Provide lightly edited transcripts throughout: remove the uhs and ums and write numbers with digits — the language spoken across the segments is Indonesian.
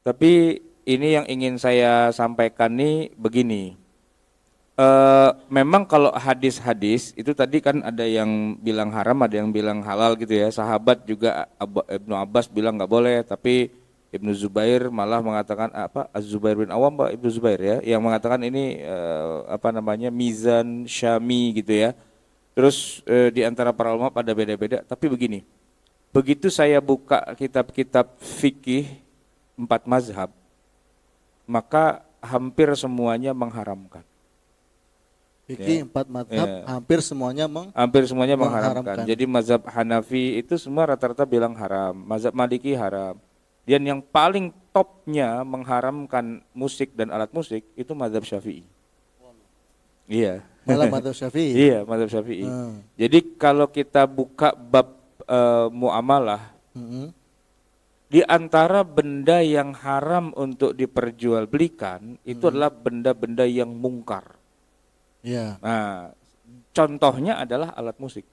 Tapi ini yang ingin saya sampaikan nih begini. Memang kalau hadis-hadis itu tadi kan ada yang bilang haram, ada yang bilang halal gitu ya. Sahabat juga Ibnu Abbas bilang nggak boleh, tapi Ibnu Zubair malah mengatakan apa? Az-Zubair bin Awam, Pak Ibnu Zubair ya, yang mengatakan ini apa namanya mizan syami gitu ya. Terus di antara para ulama pada beda-beda. Tapi begini, begitu saya buka kitab-kitab fikih empat mazhab, maka hampir semuanya mengharamkan. Fikih Ya, empat madhab ya. hampir semuanya Hampir semuanya mengharamkan. mengharamkan. Jadi mazhab Hanafi itu semua rata-rata bilang haram, mazhab Maliki haram. Dan yang paling topnya mengharamkan musik dan alat musik itu mazhab Syafi'i. Iya. Malah madhab Syafi'i. Iya, mazhab Syafi'i. Hmm. Jadi kalau kita buka bab muamalah, Mm-mm. di antara benda yang haram untuk diperjualbelikan itu adalah benda-benda yang mungkar. Ya. Nah, contohnya adalah alat musik.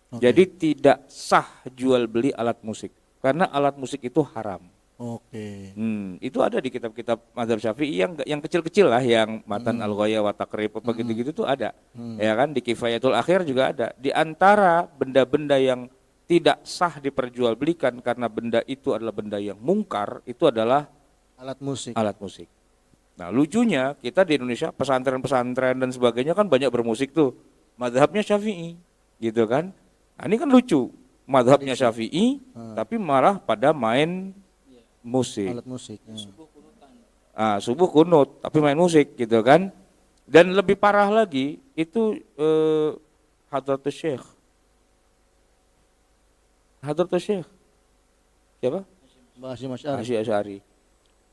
Oke. Jadi tidak sah jual beli alat musik karena alat musik itu haram. Oke. Itu ada di kitab-kitab mazhab Syafi'i yang kecil-kecil lah, yang Matan Al-Ghaya wa Taqrib apa gitu-gitu tuh ada. Ya kan, di Kifayatul Akhir juga ada. Di antara benda-benda yang tidak sah diperjualbelikan karena benda itu adalah benda yang mungkar, itu adalah Alat musik. alat musik. Nah, lucunya kita di Indonesia pesantren-pesantren dan sebagainya kan banyak bermusik tuh. Mazhabnya Syafi'i, gitu kan? Nah, ini kan lucu. Mazhabnya Syafi'i, tapi malah pada main musik. Alat musik. Ya. Subuh kunut, tapi main musik, gitu kan? Dan lebih parah lagi itu Hadratus Syekh. Hadratus Syekh. Siapa? Mbah Hasyim Asy'ari. Hasyim Asy'ari.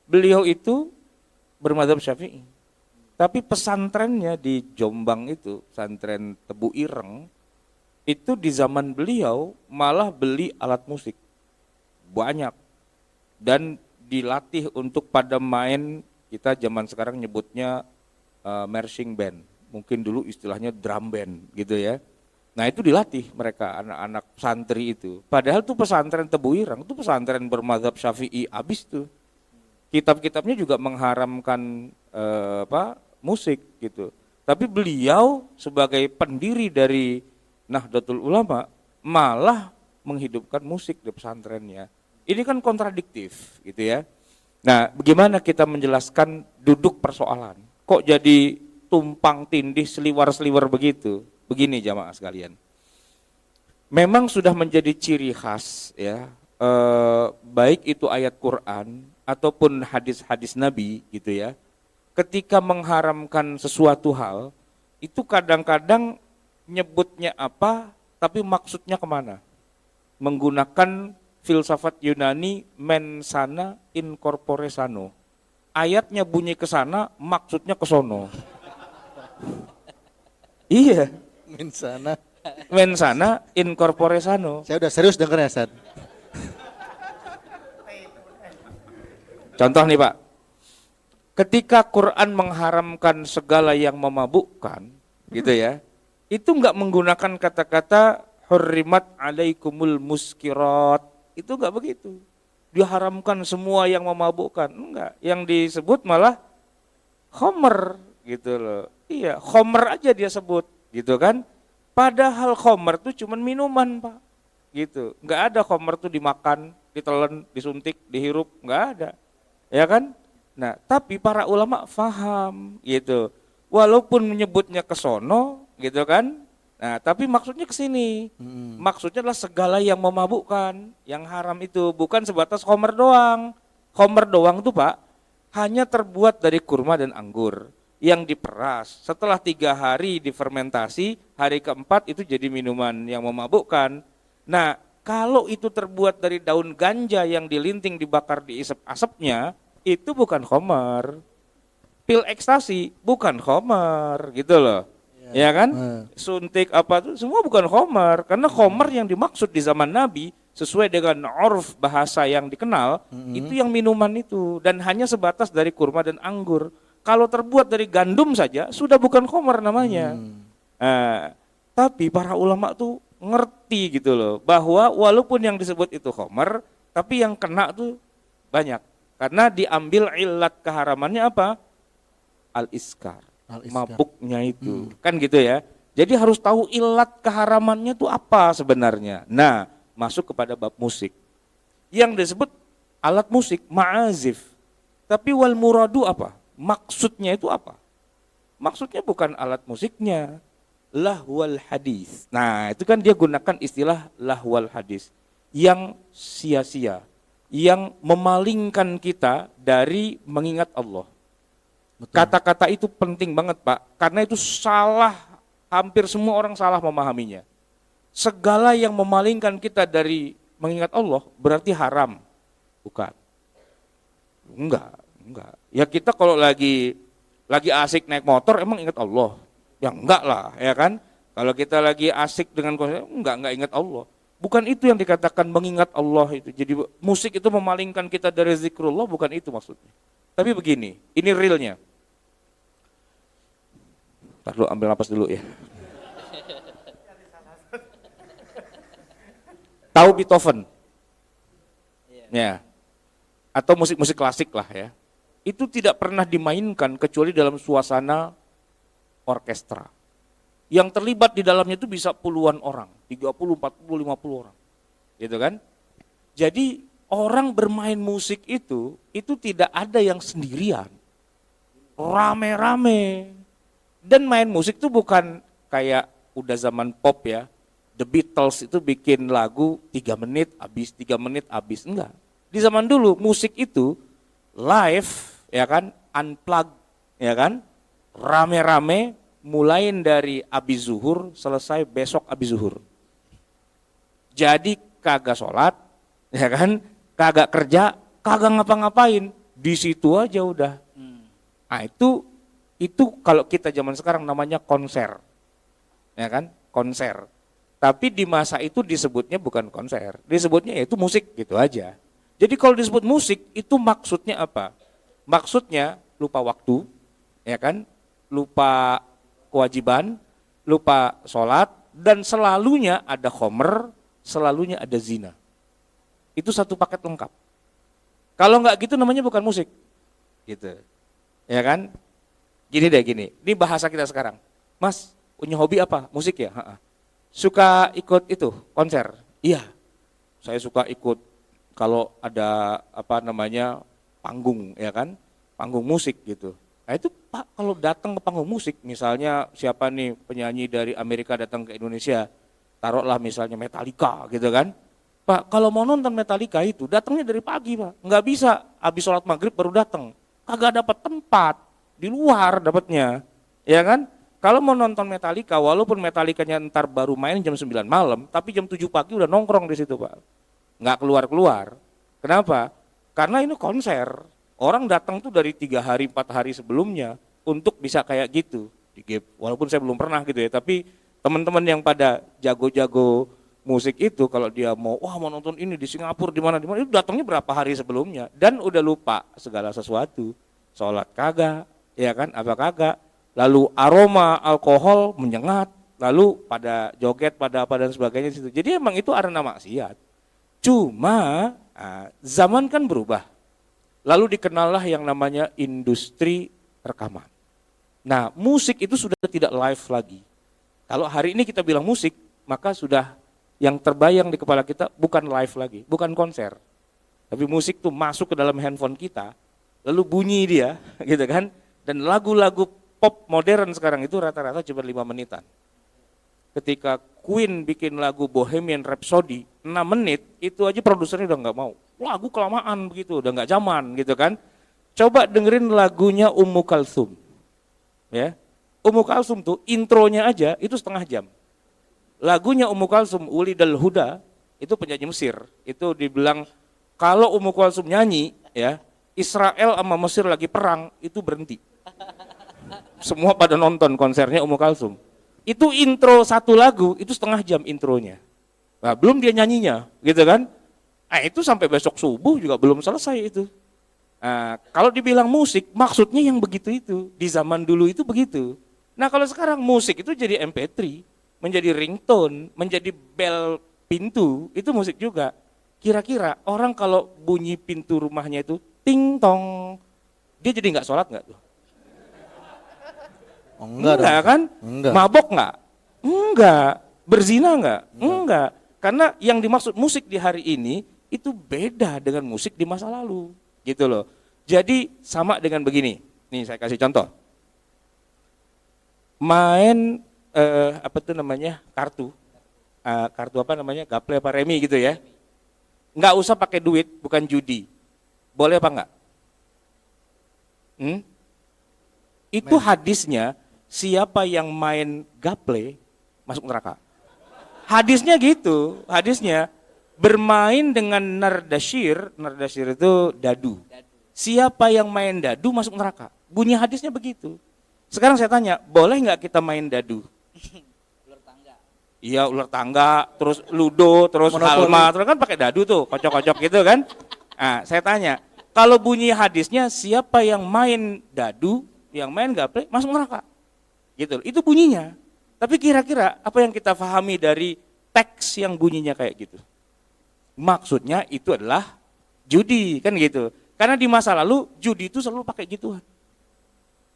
Beliau itu bermadzhab Syafi'i. Tapi pesantrennya di Jombang itu, pesantren Tebu Ireng, itu di zaman beliau malah beli alat musik. Banyak. Dan dilatih untuk pada main, kita zaman sekarang nyebutnya marching band. Mungkin dulu istilahnya drum band gitu ya. Nah itu dilatih mereka, anak-anak santri itu. Padahal tuh pesantren Tebu Ireng, itu pesantren bermadzhab Syafi'i abis tuh. Kitab-kitabnya juga mengharamkan musik gitu. Tapi beliau sebagai pendiri dari Nahdlatul Ulama malah menghidupkan musik di pesantrennya. Ini kan kontradiktif gitu ya. Nah, bagaimana kita menjelaskan duduk persoalan? Kok jadi tumpang tindih seliwar-seliwar begitu? Begini jamaah sekalian. Memang sudah menjadi ciri khas ya, baik itu ayat Quran ataupun hadis-hadis Nabi gitu ya. Ketika mengharamkan sesuatu hal, itu kadang-kadang nyebutnya apa, tapi maksudnya kemana? Menggunakan filsafat Yunani mens sana in corpore sano. Ayatnya bunyi ke sana, maksudnya ke sono. Iya, Mensana. mens sana in corpore sano. Saya udah serius dengernya, Ustaz. Contoh nih Pak, ketika Quran mengharamkan segala yang memabukkan, gitu ya, itu enggak menggunakan kata-kata hurrimat alaikumul muskirat, itu enggak begitu. Diharamkan semua yang memabukkan, enggak. Yang disebut malah khomer, gitu loh. Iya, khomer aja dia sebut, gitu kan. Padahal khomer itu cuman minuman Pak, gitu. Enggak ada khomer tuh dimakan, ditelan, disuntik, dihirup, enggak ada. Ya kan? Nah, tapi para ulama faham gitu. Walaupun menyebutnya ke sono gitu kan. Nah, tapi maksudnya ke sini. Maksudnya adalah segala yang memabukkan, yang haram itu bukan sebatas khomer doang. Khomer doang tuh Pak hanya terbuat dari kurma dan anggur yang diperas. Setelah 3 hari difermentasi, hari keempat itu jadi minuman yang memabukkan. Nah, kalau itu terbuat dari daun ganja yang dilinting, dibakar, diisep asapnya, itu bukan khomer. Pil ekstasi bukan khomer, gitu loh. Ya kan? Suntik apa tuh semua bukan khomer, karena khomer yang dimaksud di zaman Nabi sesuai dengan urf bahasa yang dikenal, itu yang minuman itu dan hanya sebatas dari kurma dan anggur. Kalau terbuat dari gandum saja sudah bukan khomer namanya. Tapi para ulama tuh ngerti gitu loh, bahwa walaupun yang disebut itu khomer, tapi yang kena tuh banyak. Karena diambil ilat keharamannya apa? Al-iskar, Al-iskar. mabuknya itu. Kan gitu ya. Jadi harus tahu ilat keharamannya itu apa sebenarnya. Nah, masuk kepada bab musik. Yang disebut alat musik, ma'azif. Tapi wal muradu apa? Maksudnya itu apa? Maksudnya bukan alat musiknya, lahwal hadis. Nah, itu kan dia gunakan istilah lahwal hadis yang sia-sia, yang memalingkan kita dari mengingat Allah. Betul. Kata-kata itu penting banget, Pak, karena itu salah, hampir semua orang salah memahaminya. Segala yang memalingkan kita dari mengingat Allah berarti haram. Bukan. Enggak. Ya kita kalau lagi asik naik motor emang ingat Allah. Ya enggak lah, ya kan? Kalau kita lagi asik dengan konser, enggak ingat Allah. Bukan itu yang dikatakan mengingat Allah itu. Jadi musik itu memalingkan kita dari zikrullah, bukan itu maksudnya. Tapi begini, ini realnya. Ntar dulu ambil napas dulu ya. Tahu Beethoven? Ya. Atau musik-musik klasik lah ya. Itu tidak pernah dimainkan kecuali dalam suasana orkestra. Yang terlibat di dalamnya itu bisa puluhan orang, 30, 40, 50 orang. Gitu kan? Jadi orang bermain musik itu tidak ada yang sendirian. Rame-rame. Dan main musik itu bukan kayak udah zaman pop ya. The Beatles itu bikin lagu 3 menit habis, 3 menit habis. Enggak. Di zaman dulu musik itu live, ya kan, unplugged, ya kan, rame-rame, mulain dari abis zuhur, selesai besok abis zuhur. Jadi kagak sholat, ya kan, kagak kerja, kagak ngapa-ngapain, di situ aja udah. Nah itu kalau kita zaman sekarang namanya konser, ya kan, konser. Tapi di masa itu disebutnya bukan konser, disebutnya yaitu musik gitu aja. Jadi kalau disebut musik itu maksudnya apa? Maksudnya lupa waktu, ya kan? Lupa kewajiban, lupa sholat, dan selalunya ada khomer, selalunya ada zina. Itu satu paket lengkap. Kalau nggak gitu namanya bukan musik, gitu, ya kan? Gini deh gini, ini bahasa kita sekarang. Mas punya hobi apa? Musik ya? Ha-ha. Suka ikut itu konser? Iya, saya suka ikut. Kalau ada apa namanya panggung, ya kan, panggung musik gitu. Nah itu Pak kalau datang ke panggung musik, misalnya siapa nih penyanyi dari Amerika datang ke Indonesia, taruhlah misalnya Metallica gitu kan. Pak kalau mau nonton Metallica itu datangnya dari pagi Pak, nggak bisa habis sholat maghrib baru datang, kagak dapat tempat di luar dapatnya, ya kan. Kalau mau nonton Metallica, walaupun Metallicanya ntar baru main jam 9 malam, tapi jam 7 pagi udah nongkrong di situ Pak. Nggak keluar-keluar. Kenapa? Karena ini konser. Orang datang tuh dari 3 hari, 4 hari sebelumnya untuk bisa kayak gitu. Walaupun saya belum pernah gitu ya, tapi teman-teman yang pada jago-jago musik itu kalau dia mau nonton ini di Singapura di mana itu datangnya berapa hari sebelumnya dan udah lupa segala sesuatu. Sholat kagak, ya kan? Apa kagak? Lalu aroma alkohol menyengat, lalu pada joget, pada apa dan sebagainya di situ. Jadi emang itu arena maksiat. Cuma zaman kan berubah. Lalu dikenallah yang namanya industri rekaman. Nah, musik itu sudah tidak live lagi. Kalau hari ini kita bilang musik, maka sudah yang terbayang di kepala kita bukan live lagi, bukan konser. Tapi musik tuh masuk ke dalam handphone kita, lalu bunyi dia, gitu kan? Dan lagu-lagu pop modern sekarang itu rata-rata cuma 5 menitan. Ketika Queen bikin lagu Bohemian Rhapsody 6 menit, itu aja produsernya udah nggak mau. Lagu kelamaan begitu, udah nggak zaman gitu kan. Coba dengerin lagunya Ummu Kalsum. Ya. Ummu Kalsum tuh intronya aja itu setengah jam. Lagunya Ummu Kalsum Ulidal Huda itu penyanyi Mesir. Itu dibilang kalau Ummu Kalsum nyanyi ya, Israel sama Mesir lagi perang itu berhenti. Semua pada nonton konsernya Ummu Kalsum. Itu intro satu lagu, itu setengah jam intronya. Nah, belum dia nyanyinya, gitu kan. Nah, itu sampai besok subuh juga belum selesai itu. Nah, kalau dibilang musik, maksudnya yang begitu itu. Di zaman dulu itu begitu. Nah, kalau sekarang musik itu jadi MP3, menjadi ringtone, menjadi bel pintu, itu musik juga. Kira-kira orang kalau bunyi pintu rumahnya itu, ting tong, dia jadi nggak sholat nggak tuh? Oh, enggak dong. kan? Enggak. Mabok nggak? Enggak. Berzina nggak? Enggak. Karena yang dimaksud musik di hari ini itu beda dengan musik di masa lalu, gitu loh. Jadi sama dengan begini. Nih saya kasih contoh. Main apa tuh namanya, kartu apa namanya, gaple apa remi gitu ya. Nggak usah pakai duit, bukan judi. Boleh apa enggak? Itu hadisnya, siapa yang main gaple masuk neraka. Hadisnya gitu, hadisnya bermain dengan nardashir itu dadu. Siapa yang main dadu masuk neraka. Bunyi hadisnya begitu. Sekarang saya tanya, boleh nggak kita main dadu? Ular tangga. Iya, ular tangga, terus ludo, terus halma, terus kan pakai dadu tuh, kocok-kocok gitu kan. Nah, saya tanya, kalau bunyi hadisnya siapa yang main dadu, yang main gaple masuk neraka. Gitu. Itu bunyinya. Tapi kira-kira apa yang kita pahami dari teks yang bunyinya kayak gitu? Maksudnya itu adalah judi, kan gitu. Karena di masa lalu judi itu selalu pakai gituan.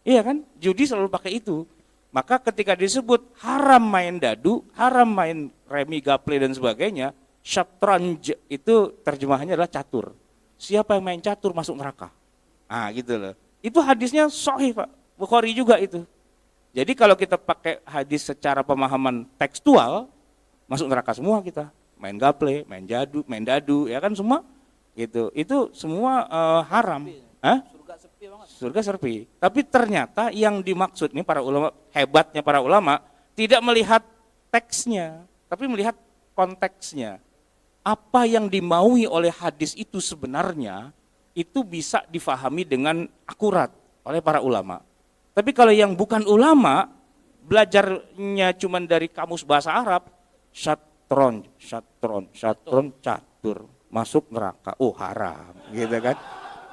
Iya kan? Judi selalu pakai itu. Maka ketika disebut haram main dadu, haram main remi, gaple dan sebagainya, syatranj itu terjemahannya adalah catur. Siapa yang main catur masuk neraka. Ah, gitu loh. Itu hadisnya sahih, Pak. Bukhari juga itu. Jadi kalau kita pakai hadis secara pemahaman tekstual, masuk neraka semua kita. Main gaple, main dadu, ya kan semua gitu. Itu semua haram. Hah? Surga sepi banget. Surga sepi. Tapi ternyata yang dimaksud nih para ulama, hebatnya para ulama, tidak melihat teksnya, tapi melihat konteksnya. Apa yang dimaui oleh hadis itu sebenarnya, itu bisa difahami dengan akurat oleh para ulama. Tapi kalau yang bukan ulama, belajarnya cuma dari kamus bahasa Arab, syatron, catur, masuk neraka, oh haram, gitu kan.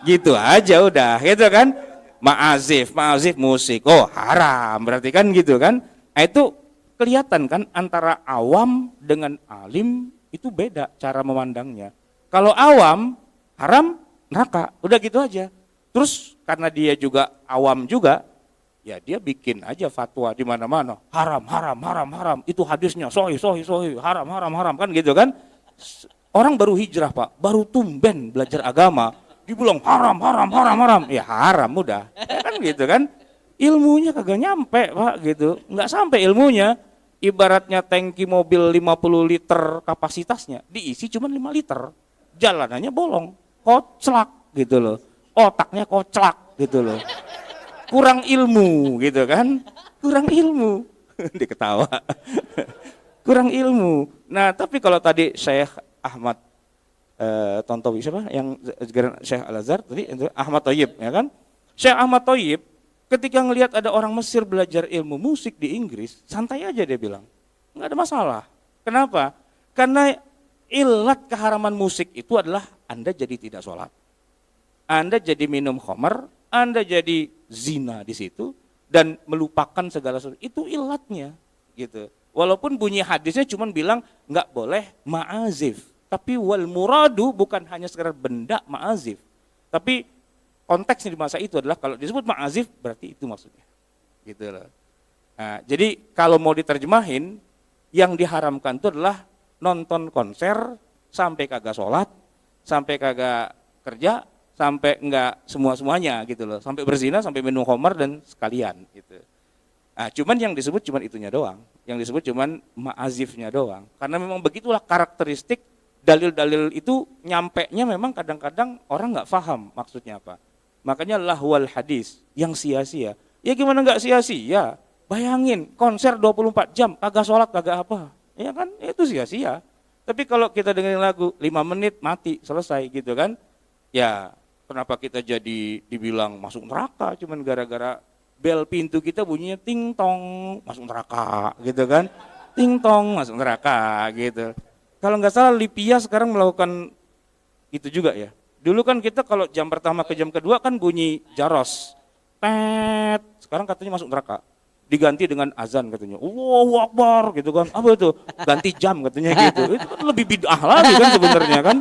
Gitu aja udah, gitu kan. Ma'azif musik, oh haram, berarti kan gitu kan. Nah, itu kelihatan kan antara awam dengan alim itu beda cara memandangnya. Kalau awam, haram, neraka, udah gitu aja. Terus karena dia juga awam juga, ya dia bikin aja fatwa di mana-mana, haram, itu hadisnya sahih, haram kan gitu kan. Orang baru hijrah, Pak, baru tumben belajar agama, dibilang haram. Ya haram udah. Ya kan gitu kan. Ilmunya kagak nyampe, Pak, gitu. Enggak sampai ilmunya. Ibaratnya tangki mobil 50 liter kapasitasnya, diisi cuma 5 liter. Jalanannya bolong, koclak gitu loh. Otaknya koclak gitu loh. Kurang ilmu gitu kan. Kurang ilmu. Diketawa. Kurang ilmu. Nah, tapi kalau tadi Syekh Ahmad Tontowi siapa yang Syekh Al-Azhar tadi itu Ahmad Thayyib ya kan? Syekh Ahmad Thayyib ketika ngelihat ada orang Mesir belajar ilmu musik di Inggris, santai aja dia bilang. Enggak ada masalah. Kenapa? Karena ilat keharaman musik itu adalah Anda jadi tidak sholat. Anda jadi minum khamar, Anda jadi zina di situ dan melupakan segala sesuatu. Itu ilatnya gitu. Walaupun bunyi hadisnya cuma bilang enggak boleh ma'azif. Tapi wal muradu bukan hanya sekedar benda ma'azif. Tapi konteksnya di masa itu adalah kalau disebut ma'azif berarti itu maksudnya. Gitu loh. Nah, jadi kalau mau diterjemahin, yang diharamkan itu adalah nonton konser sampai kagak sholat, sampai kagak kerja, sampai enggak semua-semuanya gitu loh. Sampai berzina, sampai minum khamar dan sekalian gitu. Nah, cuman yang disebut cuman itunya doang. Yang disebut cuman ma'azifnya doang. Karena memang begitulah karakteristik dalil-dalil itu nyampenya memang kadang-kadang orang nggak paham maksudnya apa. Makanya lahwal hadis yang sia-sia. Ya gimana nggak sia-sia? Bayangin konser 24 jam kagak sholat kagak apa. Ya kan itu sia-sia. Tapi kalau kita dengerin lagu 5 menit mati selesai gitu kan. Ya kenapa kita jadi dibilang masuk neraka cuman gara-gara bel pintu kita bunyinya ting tong masuk neraka gitu kan. Ting tong masuk neraka gitu. Kalau nggak salah Lipia sekarang melakukan itu juga ya. Dulu kan kita kalau jam pertama ke jam kedua kan bunyi jaros. Tet. Sekarang katanya masuk neraka. Diganti dengan azan katanya. Allahu Akbar gitu kan. Apa itu? Ganti jam katanya gitu. Itu kan lebih bid'ah lagi kan sebenarnya kan.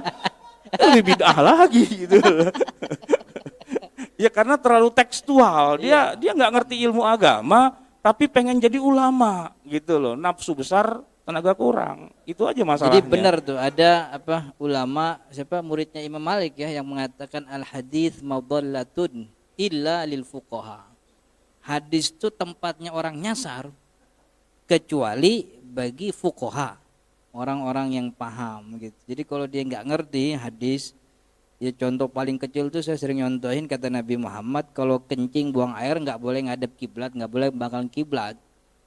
Lebih bid'ah lagi gitu. Ya karena terlalu tekstual. Dia nggak ngerti ilmu agama, tapi pengen jadi ulama gitu loh. Nafsu besar, tenaga kurang. Itu aja masalahnya. Jadi benar tuh ada apa ulama siapa muridnya Imam Malik ya yang mengatakan al hadis madallatun illa lil fuqaha. Hadis itu tempatnya orang nyasar kecuali bagi fuqaha, orang-orang yang paham gitu. Jadi kalau dia nggak ngerti hadis, ya contoh paling kecil tuh saya sering nyontohin kata Nabi Muhammad kalau kencing buang air nggak boleh ngadep kiblat, nggak boleh bangkal kiblat.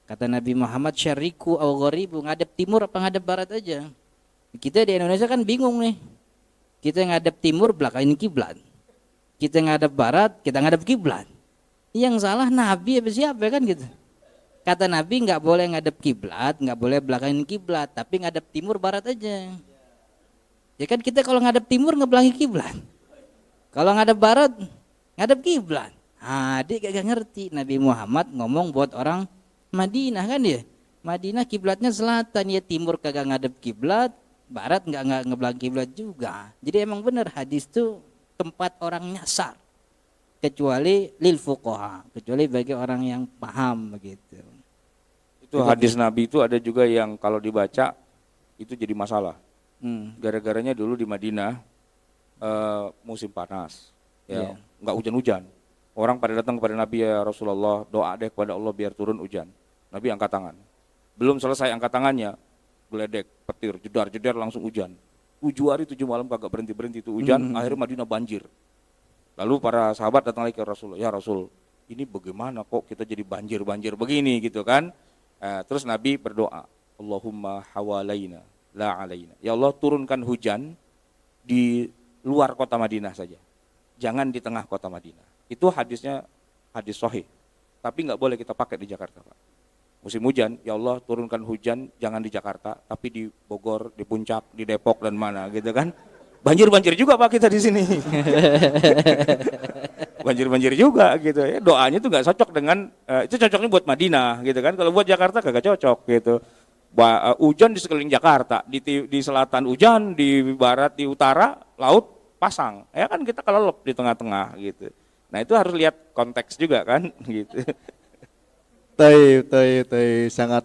Kata Nabi Muhammad syariku au gharibu, ngadep timur apa ngadep barat aja. Kita di Indonesia kan bingung nih. Kita ngadep timur belakangin kiblat. Kita ngadep barat, kita ngadep kiblat. Yang salah Nabi apa siapa kan gitu. Kata Nabi nggak boleh ngadep kiblat, nggak boleh belakangin kiblat, tapi ngadep timur barat aja. Ya kan kita kalau ngadep timur ngebelakangi kiblat. Kalau ngadep barat ngadep kiblat. Ah, dia gak ngerti. Nabi Muhammad ngomong buat orang Madinah kan ya. Madinah kiblatnya selatan, ya timur kagak ngadep kiblat, barat nggak ngebelakangi kiblat juga. Jadi emang benar hadis itu tempat orang nyasar. Kecuali lil fuqaha, kecuali bagi orang yang paham begitu. Itu hadis Nabi itu ada juga yang kalau dibaca itu jadi masalah. Gara-garanya dulu di Madinah musim panas, ya nggak hujan-hujan. Orang pada datang kepada Nabi, ya Rasulullah, doa deh kepada Allah biar turun hujan. Nabi angkat tangan. Belum selesai angkat tangannya, geledek, petir, jedar langsung hujan. 7 hari 7 malam kagak berhenti itu hujan. Akhirnya Madinah banjir. Lalu para sahabat datang lagi ke Rasul, ya Rasul, ini bagaimana kok kita jadi banjir begini gitu kan? Terus Nabi berdoa, Allahumma hawalaina la alaina. Ya Allah, turunkan hujan di luar kota Madinah saja. Jangan di tengah kota Madinah. Itu hadisnya hadis sahih. Tapi nggak boleh kita pakai di Jakarta, Pak. Musim hujan, ya Allah turunkan hujan jangan di Jakarta, tapi di Bogor, di Puncak, di Depok dan mana gitu kan. Banjir juga Pak kita di sini. Banjir juga gitu ya. Doanya tuh nggak cocok dengan itu cocoknya buat Madinah gitu kan. Kalau buat Jakarta kagak cocok gitu. Hujan di sekeliling Jakarta, di selatan hujan, di barat, di utara laut pasang. Ya kan kita kelelep di tengah-tengah gitu. Nah, itu harus lihat konteks juga kan gitu. Taib, sangat